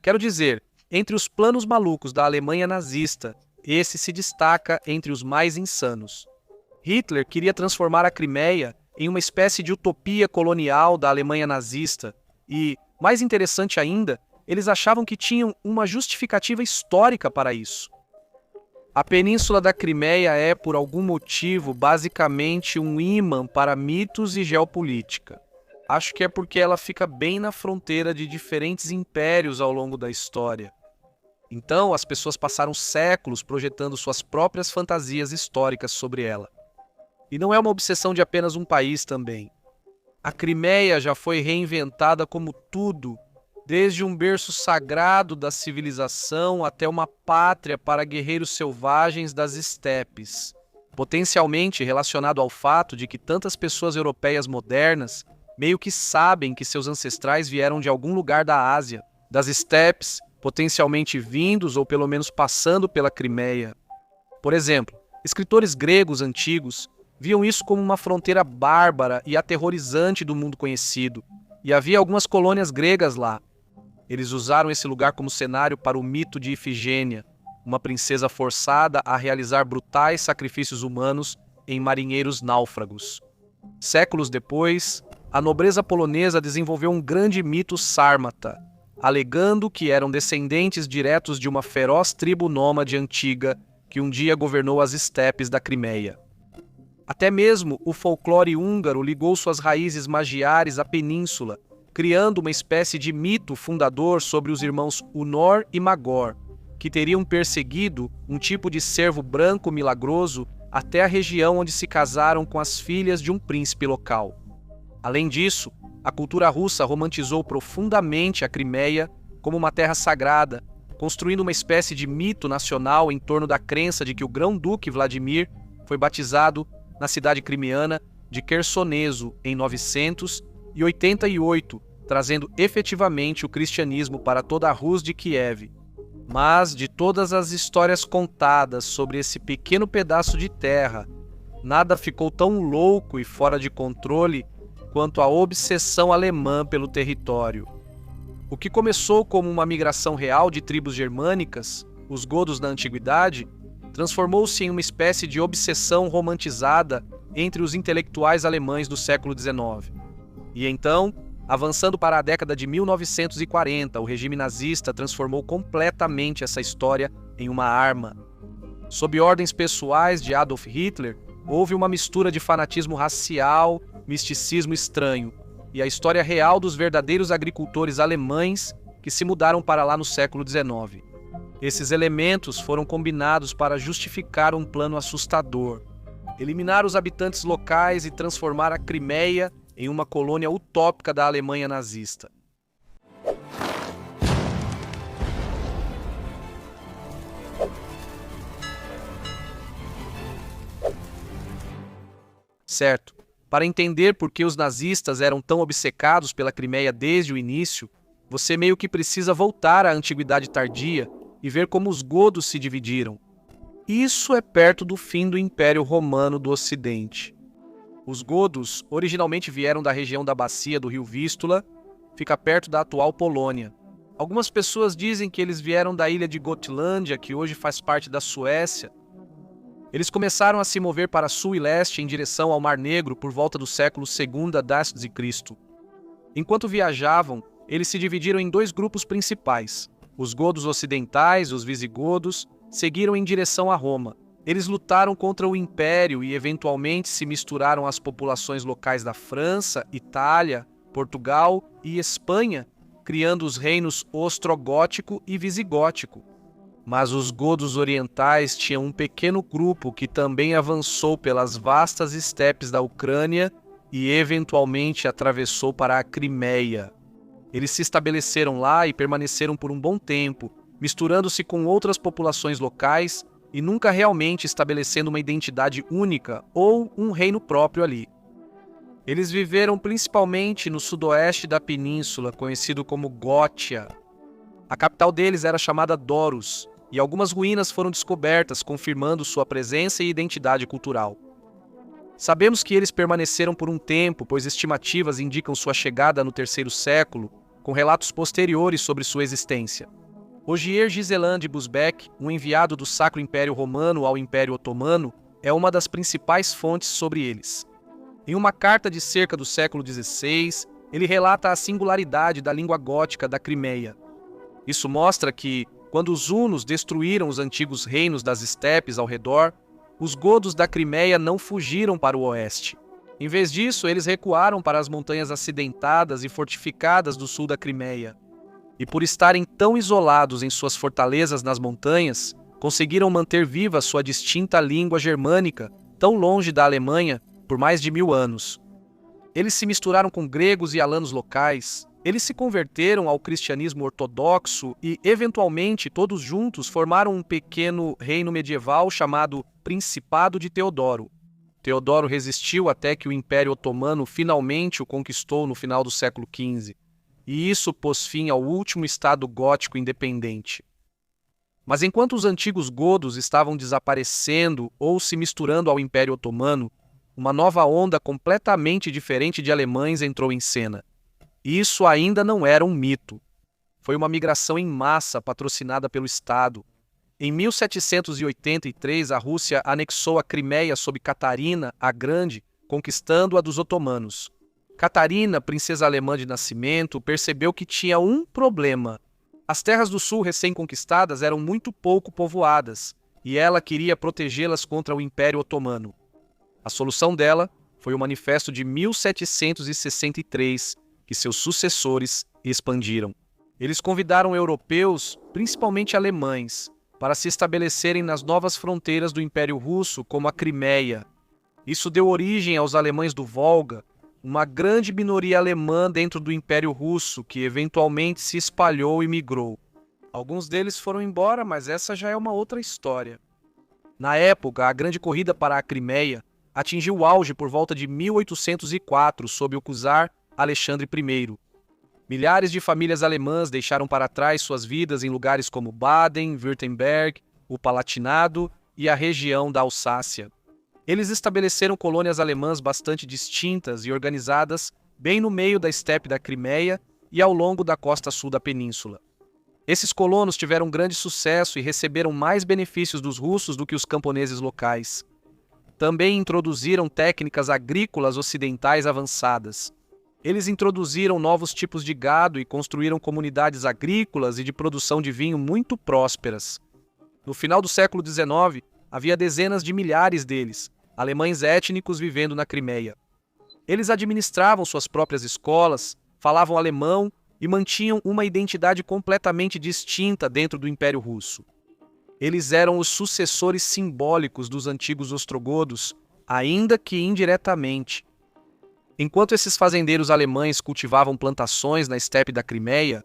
Quero dizer, entre os planos malucos da Alemanha nazista, esse se destaca entre os mais insanos. Hitler queria transformar a Crimeia em uma espécie de utopia colonial da Alemanha nazista e, mais interessante ainda, eles achavam que tinham uma justificativa histórica para isso. A Península da Crimeia é, por algum motivo, basicamente um ímã para mitos e geopolítica. Acho que é porque ela fica bem na fronteira de diferentes impérios ao longo da história. Então, as pessoas passaram séculos projetando suas próprias fantasias históricas sobre ela. E não é uma obsessão de apenas um país também. A Crimeia já foi reinventada como tudo, desde um berço sagrado da civilização até uma pátria para guerreiros selvagens das estepes, potencialmente relacionado ao fato de que tantas pessoas europeias modernas meio que sabem que seus ancestrais vieram de algum lugar da Ásia, das estepes, potencialmente vindos ou pelo menos passando pela Crimeia. Por exemplo, escritores gregos antigos viam isso como uma fronteira bárbara e aterrorizante do mundo conhecido, e havia algumas colônias gregas lá. Eles usaram esse lugar como cenário para o mito de Ifigênia, uma princesa forçada a realizar brutais sacrifícios humanos em marinheiros náufragos. Séculos depois, a nobreza polonesa desenvolveu um grande mito sármata, alegando que eram descendentes diretos de uma feroz tribo nômade antiga que um dia governou as estepes da Crimeia. Até mesmo o folclore húngaro ligou suas raízes magiares à península, criando uma espécie de mito fundador sobre os irmãos Unor e Magor, que teriam perseguido um tipo de cervo branco milagroso até a região onde se casaram com as filhas de um príncipe local. Além disso, a cultura russa romantizou profundamente a Crimeia como uma terra sagrada, construindo uma espécie de mito nacional em torno da crença de que o grão-duque Vladimir foi batizado na cidade crimeana de Quersoneso em 988, trazendo efetivamente o cristianismo para toda a Rus de Kiev. Mas, de todas as histórias contadas sobre esse pequeno pedaço de terra, nada ficou tão louco e fora de controle quanto a obsessão alemã pelo território. O que começou como uma migração real de tribos germânicas, os godos da antiguidade, transformou-se em uma espécie de obsessão romantizada entre os intelectuais alemães do século XIX. E então, avançando para a década de 1940, o regime nazista transformou completamente essa história em uma arma. Sob ordens pessoais de Adolf Hitler, houve uma mistura de fanatismo racial, misticismo estranho, e a história real dos verdadeiros agricultores alemães que se mudaram para lá no século XIX. Esses elementos foram combinados para justificar um plano assustador: eliminar os habitantes locais e transformar a Crimeia em uma colônia utópica da Alemanha nazista. Certo, para entender por que os nazistas eram tão obcecados pela Crimeia desde o início, você meio que precisa voltar à Antiguidade Tardia e ver como os godos se dividiram. Isso é perto do fim do Império Romano do Ocidente. Os godos originalmente vieram da região da bacia do rio Vístula, fica perto da atual Polônia. Algumas pessoas dizem que eles vieram da ilha de Gotlândia, que hoje faz parte da Suécia. Eles começaram a se mover para sul e leste em direção ao Mar Negro por volta do século II a.C. Enquanto viajavam, eles se dividiram em dois grupos principais. Os godos ocidentais, os visigodos, seguiram em direção a Roma. Eles lutaram contra o Império e eventualmente se misturaram às populações locais da França, Itália, Portugal e Espanha, criando os reinos ostrogótico e visigótico. Mas os godos orientais tinham um pequeno grupo que também avançou pelas vastas estepes da Ucrânia e eventualmente atravessou para a Crimeia. Eles se estabeleceram lá e permaneceram por um bom tempo, misturando-se com outras populações locais e nunca realmente estabelecendo uma identidade única ou um reino próprio ali. Eles viveram principalmente no sudoeste da península, conhecido como Gótia. A capital deles era chamada Doros, e algumas ruínas foram descobertas, confirmando sua presença e identidade cultural. Sabemos que eles permaneceram por um tempo, pois estimativas indicam sua chegada no terceiro século, com relatos posteriores sobre sua existência. Ogier Giseland de Busbecq, um enviado do Sacro Império Romano ao Império Otomano, é uma das principais fontes sobre eles. Em uma carta de cerca do século XVI, ele relata a singularidade da língua gótica da Crimeia. Isso mostra que, quando os hunos destruíram os antigos reinos das estepes ao redor, os godos da Crimeia não fugiram para o oeste. Em vez disso, eles recuaram para as montanhas acidentadas e fortificadas do sul da Crimeia. E por estarem tão isolados em suas fortalezas nas montanhas, conseguiram manter viva sua distinta língua germânica, tão longe da Alemanha, por mais de 1000 anos. Eles se misturaram com gregos e alanos locais, eles se converteram ao cristianismo ortodoxo e, eventualmente, todos juntos formaram um pequeno reino medieval chamado Principado de Teodoro. Teodoro resistiu até que o Império Otomano finalmente o conquistou no final do século XV. E isso pôs fim ao último estado gótico independente. Mas enquanto os antigos godos estavam desaparecendo ou se misturando ao Império Otomano, uma nova onda completamente diferente de alemães entrou em cena. Isso ainda não era um mito. Foi uma migração em massa patrocinada pelo Estado. Em 1783, a Rússia anexou a Crimeia sob Catarina a Grande, conquistando-a dos otomanos. Catarina, princesa alemã de nascimento, percebeu que tinha um problema. As terras do sul recém-conquistadas eram muito pouco povoadas, e ela queria protegê-las contra o Império Otomano. A solução dela foi o Manifesto de 1763, que seus sucessores expandiram. Eles convidaram europeus, principalmente alemães, para se estabelecerem nas novas fronteiras do Império Russo, como a Crimeia. Isso deu origem aos alemães do Volga, uma grande minoria alemã dentro do Império Russo, que eventualmente se espalhou e migrou. Alguns deles foram embora, mas essa já é uma outra história. Na época, a grande corrida para a Crimeia atingiu o auge por volta de 1804, sob o czar Alexandre I. Milhares de famílias alemãs deixaram para trás suas vidas em lugares como Baden, Württemberg, o Palatinado e a região da Alsácia. Eles estabeleceram colônias alemãs bastante distintas e organizadas bem no meio da estepe da Crimeia e ao longo da costa sul da península. Esses colonos tiveram grande sucesso e receberam mais benefícios dos russos do que os camponeses locais. Também introduziram técnicas agrícolas ocidentais avançadas. Eles introduziram novos tipos de gado e construíram comunidades agrícolas e de produção de vinho muito prósperas. No final do século XIX, havia dezenas de milhares deles, alemães étnicos vivendo na Crimeia. Eles administravam suas próprias escolas, falavam alemão e mantinham uma identidade completamente distinta dentro do Império Russo. Eles eram os sucessores simbólicos dos antigos ostrogodos, ainda que indiretamente. Enquanto esses fazendeiros alemães cultivavam plantações na estepe da Crimeia,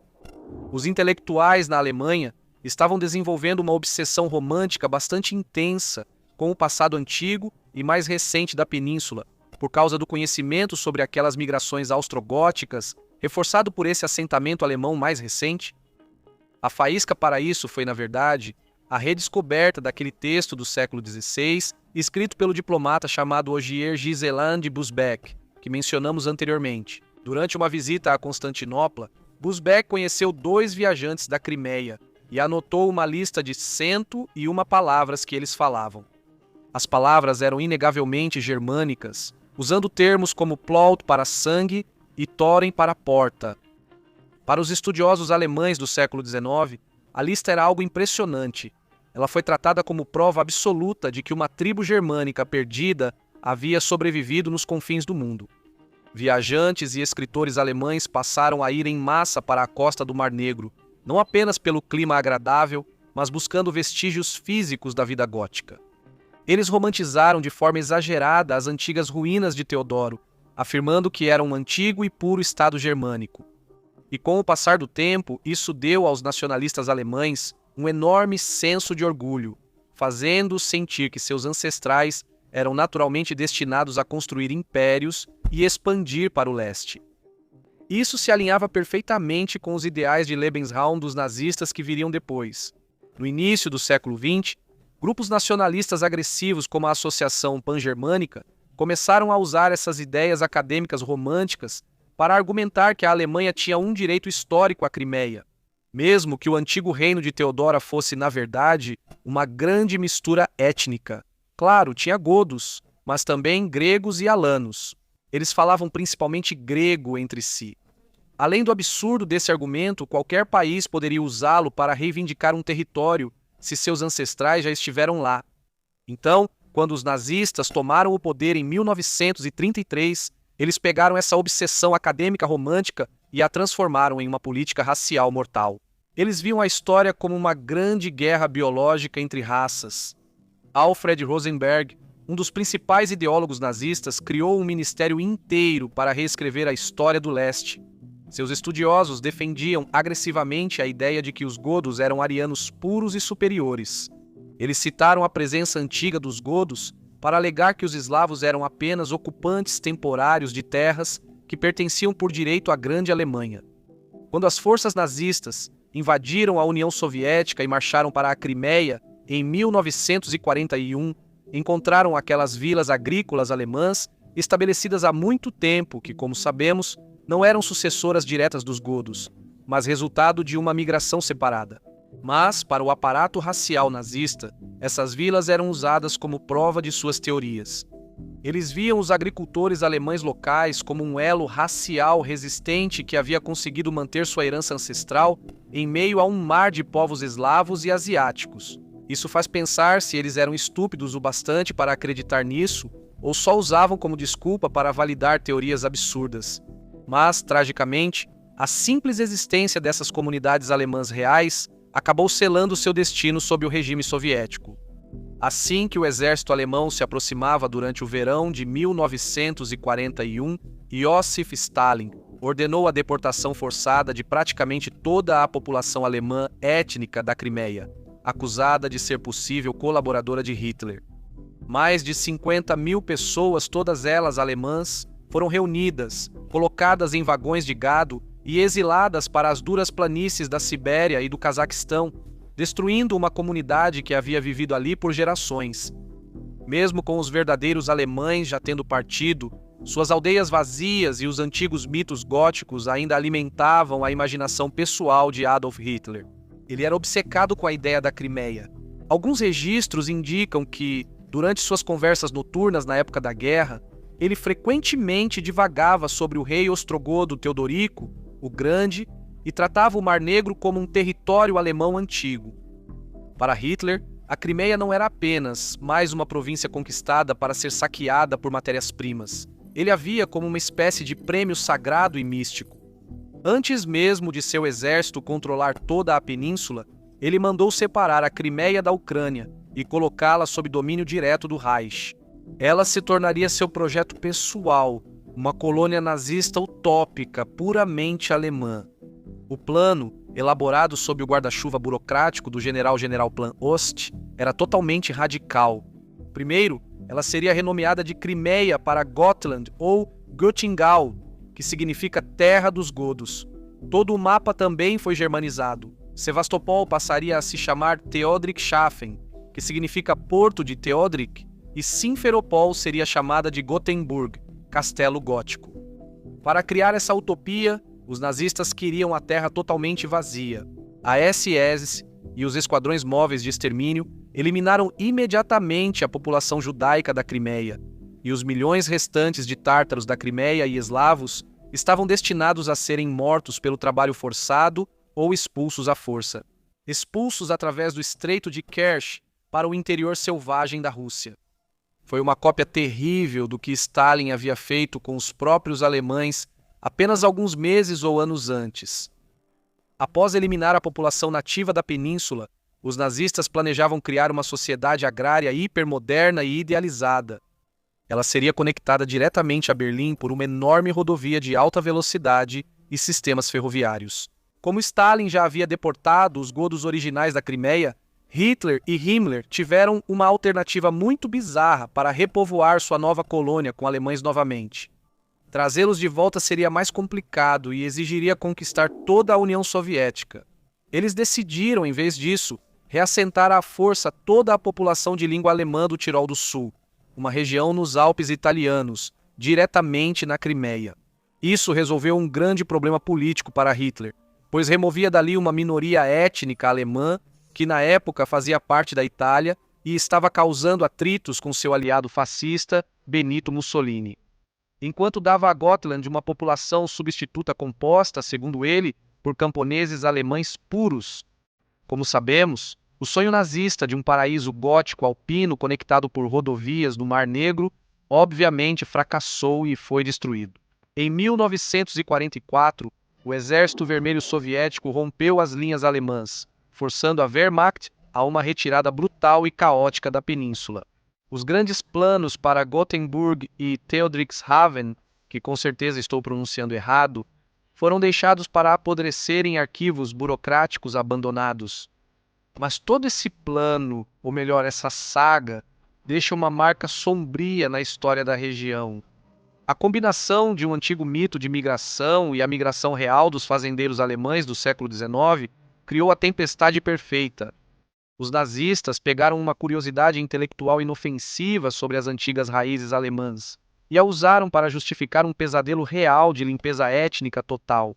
os intelectuais na Alemanha estavam desenvolvendo uma obsessão romântica bastante intensa com o passado antigo e mais recente da península, por causa do conhecimento sobre aquelas migrações austrogóticas, reforçado por esse assentamento alemão mais recente. A faísca para isso foi, na verdade, a redescoberta daquele texto do século XVI, escrito pelo diplomata chamado Ogier Giseland de Busbecq, que mencionamos anteriormente. Durante uma visita a Constantinopla, Busbecq conheceu 2 viajantes da Crimeia e anotou uma lista de 101 palavras que eles falavam. As palavras eram inegavelmente germânicas, usando termos como Plaut para sangue e Thorin para porta. Para os estudiosos alemães do século XIX, a lista era algo impressionante. Ela foi tratada como prova absoluta de que uma tribo germânica perdida havia sobrevivido nos confins do mundo. Viajantes e escritores alemães passaram a ir em massa para a costa do Mar Negro, não apenas pelo clima agradável, mas buscando vestígios físicos da vida gótica. Eles romantizaram de forma exagerada as antigas ruínas de Teodoro, afirmando que era um antigo e puro estado germânico. E com o passar do tempo, isso deu aos nacionalistas alemães um enorme senso de orgulho, fazendo-os sentir que seus ancestrais eram naturalmente destinados a construir impérios e expandir para o leste. Isso se alinhava perfeitamente com os ideais de Lebensraum dos nazistas que viriam depois. No início do século XX, grupos nacionalistas agressivos como a Associação Pan-Germânica começaram a usar essas ideias acadêmicas românticas para argumentar que a Alemanha tinha um direito histórico à Crimeia. mesmo que o antigo reino de Teodora fosse, na verdade, uma grande mistura étnica. Claro, tinha godos, mas também gregos e alanos. Eles falavam principalmente grego entre si. Além do absurdo desse argumento, qualquer país poderia usá-lo para reivindicar um território se seus ancestrais já estiveram lá. Então, quando os nazistas tomaram o poder em 1933, eles pegaram essa obsessão acadêmica romântica e a transformaram em uma política racial mortal. Eles viam a história como uma grande guerra biológica entre raças. Alfred Rosenberg, um dos principais ideólogos nazistas, criou um ministério inteiro para reescrever a história do leste. Seus estudiosos defendiam agressivamente a ideia de que os godos eram arianos puros e superiores. Eles citaram a presença antiga dos godos para alegar que os eslavos eram apenas ocupantes temporários de terras que pertenciam por direito à Grande Alemanha. Quando as forças nazistas invadiram a União Soviética e marcharam para a Crimeia em 1941, encontraram aquelas vilas agrícolas alemãs estabelecidas há muito tempo que, como sabemos, não eram sucessoras diretas dos godos, mas resultado de uma migração separada. Mas, para o aparato racial nazista, essas vilas eram usadas como prova de suas teorias. Eles viam os agricultores alemães locais como um elo racial resistente que havia conseguido manter sua herança ancestral em meio a um mar de povos eslavos e asiáticos. Isso faz pensar se eles eram estúpidos o bastante para acreditar nisso ou só usavam como desculpa para validar teorias absurdas. Mas, tragicamente, a simples existência dessas comunidades alemãs reais acabou selando seu destino sob o regime soviético. Assim que o exército alemão se aproximava durante o verão de 1941, Iosif Stalin ordenou a deportação forçada de praticamente toda a população alemã étnica da Crimeia, acusada de ser possível colaboradora de Hitler. Mais de 50.000 pessoas, todas elas alemãs, foram reunidas, colocadas em vagões de gado e exiladas para as duras planícies da Sibéria e do Cazaquistão, destruindo uma comunidade que havia vivido ali por gerações. Mesmo com os verdadeiros alemães já tendo partido, suas aldeias vazias e os antigos mitos góticos ainda alimentavam a imaginação pessoal de Adolf Hitler. Ele era obcecado com a ideia da Crimeia. Alguns registros indicam que, durante suas conversas noturnas na época da guerra, ele frequentemente divagava sobre o rei ostrogodo Teodorico, o Grande, e tratava o Mar Negro como um território alemão antigo. Para Hitler, a Crimeia não era apenas mais uma província conquistada para ser saqueada por matérias-primas. Ele a via como uma espécie de prêmio sagrado e místico. Antes mesmo de seu exército controlar toda a península, ele mandou separar a Crimeia da Ucrânia e colocá-la sob domínio direto do Reich. Ela se tornaria seu projeto pessoal, uma colônia nazista utópica, puramente alemã. O plano, elaborado sob o guarda-chuva burocrático do general Plan Ost, era totalmente radical. Primeiro, ela seria renomeada de Crimeia para Gotland ou Göttingau, que significa Terra dos Godos. Todo o mapa também foi germanizado. Sevastopol passaria a se chamar Theodrichshafen, que significa Porto de Theodric, e Simferopol seria chamada de Gothenburg, Castelo Gótico. Para criar essa utopia, os nazistas queriam a terra totalmente vazia. A SS e os esquadrões móveis de extermínio eliminaram imediatamente a população judaica da Crimeia, e os milhões restantes de tártaros da Crimeia e eslavos estavam destinados a serem mortos pelo trabalho forçado ou expulsos à força. Expulsos através do Estreito de Kerch para o interior selvagem da Rússia. Foi uma cópia terrível do que Stalin havia feito com os próprios alemães apenas alguns meses ou anos antes. Após eliminar a população nativa da península, os nazistas planejavam criar uma sociedade agrária hipermoderna e idealizada. Ela seria conectada diretamente a Berlim por uma enorme rodovia de alta velocidade e sistemas ferroviários. Como Stalin já havia deportado os godos originais da Crimeia, Hitler e Himmler tiveram uma alternativa muito bizarra para repovoar sua nova colônia com alemães novamente. Trazê-los de volta seria mais complicado e exigiria conquistar toda a União Soviética. Eles decidiram, em vez disso, reassentar à força toda a população de língua alemã do Tirol do Sul, uma região nos Alpes italianos, diretamente na Crimeia. Isso resolveu um grande problema político para Hitler, pois removia dali uma minoria étnica alemã que na época fazia parte da Itália e estava causando atritos com seu aliado fascista, Benito Mussolini. Enquanto dava a Gotland uma população substituta composta, segundo ele, por camponeses alemães puros. Como sabemos, o sonho nazista de um paraíso gótico alpino conectado por rodovias no Mar Negro obviamente fracassou e foi destruído. Em 1944, o Exército Vermelho Soviético rompeu as linhas alemãs, forçando a Wehrmacht a uma retirada brutal e caótica da península. Os grandes planos para Gothenburg e Theodrichshafen, que com certeza estou pronunciando errado, foram deixados para apodrecer em arquivos burocráticos abandonados. Mas todo esse plano, ou melhor, essa saga, deixa uma marca sombria na história da região. A combinação de um antigo mito de migração e a migração real dos fazendeiros alemães do século XIX criou a tempestade perfeita. Os nazistas pegaram uma curiosidade intelectual inofensiva sobre as antigas raízes alemãs e a usaram para justificar um pesadelo real de limpeza étnica total.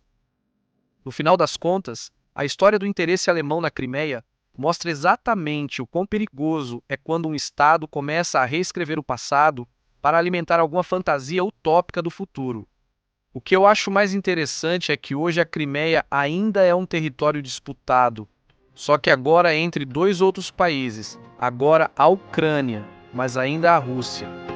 No final das contas, a história do interesse alemão na Crimeia mostra exatamente o quão perigoso é quando um Estado começa a reescrever o passado para alimentar alguma fantasia utópica do futuro. O que eu acho mais interessante é que hoje a Crimeia ainda é um território disputado, só que agora é entre dois outros países, agora a Ucrânia, mas ainda a Rússia.